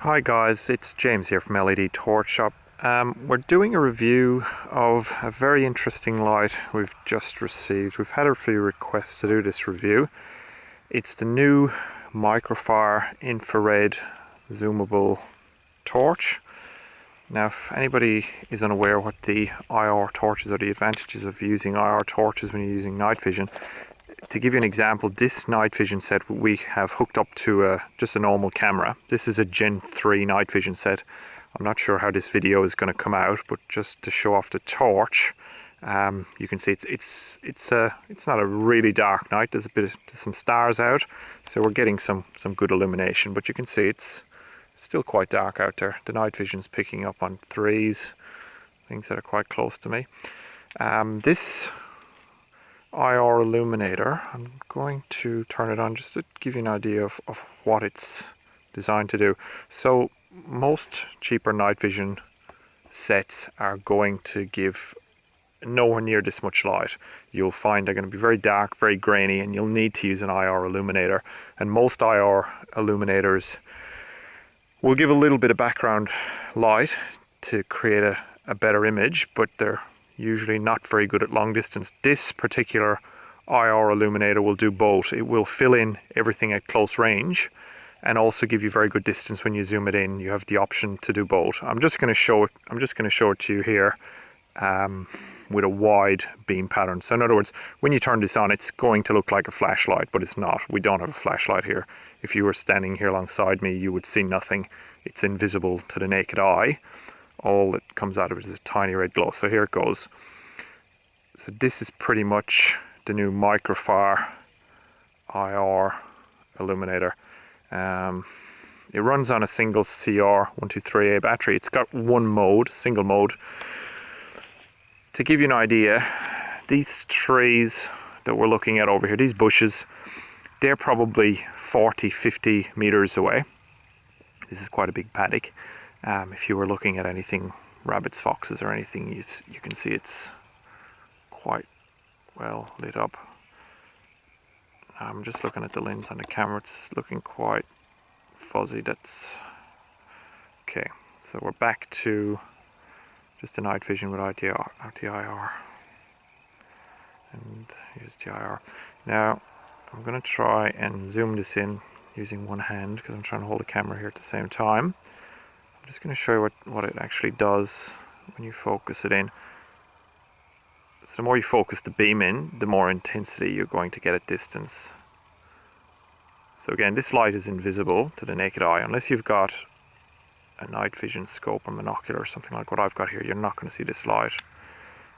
Hi guys, it's James here from LED Torch Shop. We're doing a review of a very interesting light we've just received. We've had a few requests to do this review. It's the new Microfire infrared zoomable torch. Now if anybody is unaware what the IR torches are, the advantages of using IR torches when you're using night vision, to give you an example, this night vision set we have hooked up to just a normal camera. This is a Gen 3 night vision set. I'm not sure how this video is going to come out, but just to show off the torch, you can see it's not a really dark night. There's some stars out, so we're getting some good illumination. But you can see it's still quite dark out there. The night vision's picking up on threes, things that are quite close to me. This IR illuminator, I'm going to turn it on just to give you an idea of what it's designed to do. So most cheaper night vision sets are going to give nowhere near this much light. You'll find they're going to be very dark, very grainy, and you'll need to use an IR illuminator. And most IR illuminators will give a little bit of background light to create a better image, but they're usually not very good at long distance. This particular IR illuminator will do both. It will fill in everything at close range and also give you very good distance when you zoom it in. You have the option to do both. I'm just going to show it to you here with a wide beam pattern. So in other words, when you turn this on, it's going to look like a flashlight, but it's not. We don't have a flashlight here. If you were standing here alongside me, you would see nothing. It's invisible to the naked eye. All that comes out of it is a tiny red glow. So here it goes. So this is pretty much the new Microfire IR illuminator. It runs on a single CR123A battery. It's got one mode, single mode. To give you an idea, these trees that we're looking at over here, these bushes, they're probably 40-50 meters away. This is quite a big paddock. If you were looking at anything, rabbits, foxes or anything, you can see it's quite well lit up. I'm just looking at the lens on the camera, it's looking quite fuzzy. That's okay. So we're back to just the night vision with RTIR. And here's the IR. Now I'm going to try and zoom this in using one hand because I'm trying to hold the camera here at the same time. I'm just going to show you what it actually does when you focus it in. So the more you focus the beam in, the more intensity you're going to get at distance. So again, this light is invisible to the naked eye. Unless you've got a night vision scope or monocular or something like what I've got here, you're not going to see this light.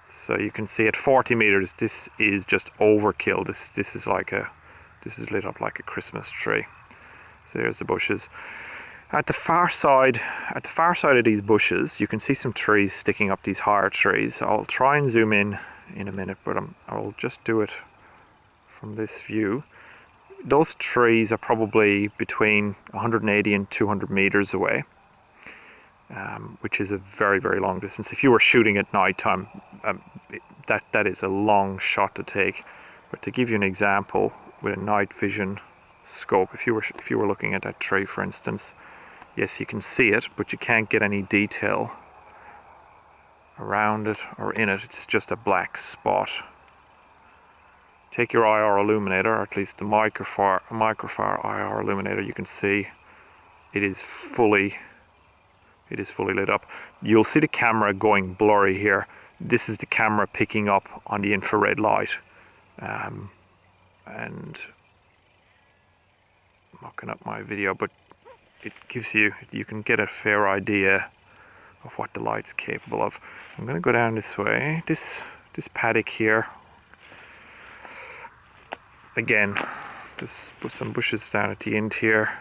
So you can see at 40 meters, this is just overkill. This is lit up like a Christmas tree. So here's the bushes. At the far side of these bushes, you can see some trees sticking up, these higher trees. I'll try and zoom in a minute, but I'll just do it from this view. Those trees are probably between 180 and 200 meters away, which is a very, very long distance. If you were shooting at night time, that is a long shot to take. But to give you an example, with a night vision scope, if you were looking at that tree, for instance, yes, you can see it, but you can't get any detail around it or in it. It's just a black spot. Take your IR illuminator, or at least the Microfire IR illuminator, you can see it is fully lit up. You'll see the camera going blurry here. This is the camera picking up on the infrared light. And I'm looking up my video, but it gives you can get a fair idea of what the light's capable of. I'm going to go down this way. This paddock here, again, there's some bushes down at the end here.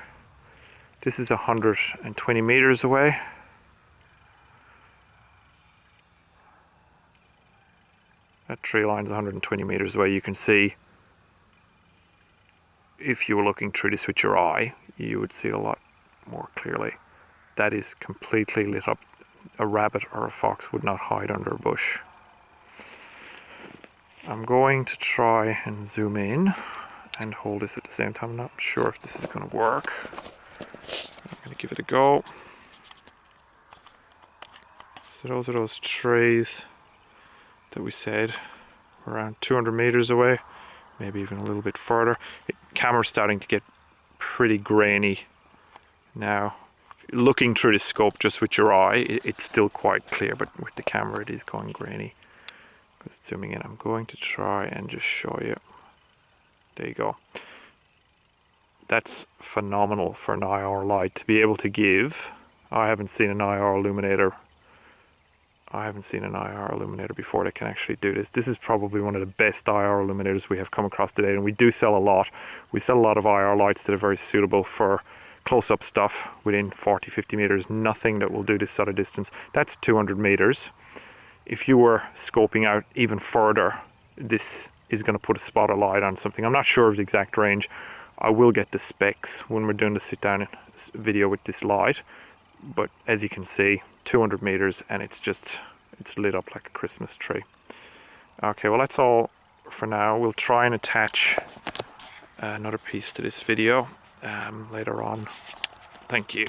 This is 120 meters away. That tree line's 120 meters away. You can see, if you were looking through this with your eye, you would see a lot more clearly. That is completely lit up. A rabbit or a fox would not hide under a bush. I'm going to try and zoom in and hold this at the same time. I'm not sure if this is going to work. I'm going to give it a go. So those are those trees that we said were around 200 meters away, maybe even a little bit further. Camera's starting to get pretty grainy now. Looking through the scope just with your eye, it's still quite clear, but with the camera it is going grainy. Zooming in, I'm going to try and just show you. There you go. That's phenomenal for an IR light to be able to give. I haven't seen an IR illuminator before that can actually do this. This is probably one of the best IR illuminators we have come across today, and we do sell a lot. We sell a lot of IR lights that are very suitable for close-up stuff within 40-50 meters. Nothing that will do this sort of distance. That's 200 meters. If you were scoping out even further, this is going to put a spot of light on something. I'm not sure of the exact range. I will get the specs when we're doing the sit-down video with this light, but as you can see, 200 meters, and it's lit up like a Christmas tree. Okay, well that's all for now. We'll try and attach another piece to this video later on. Thank you.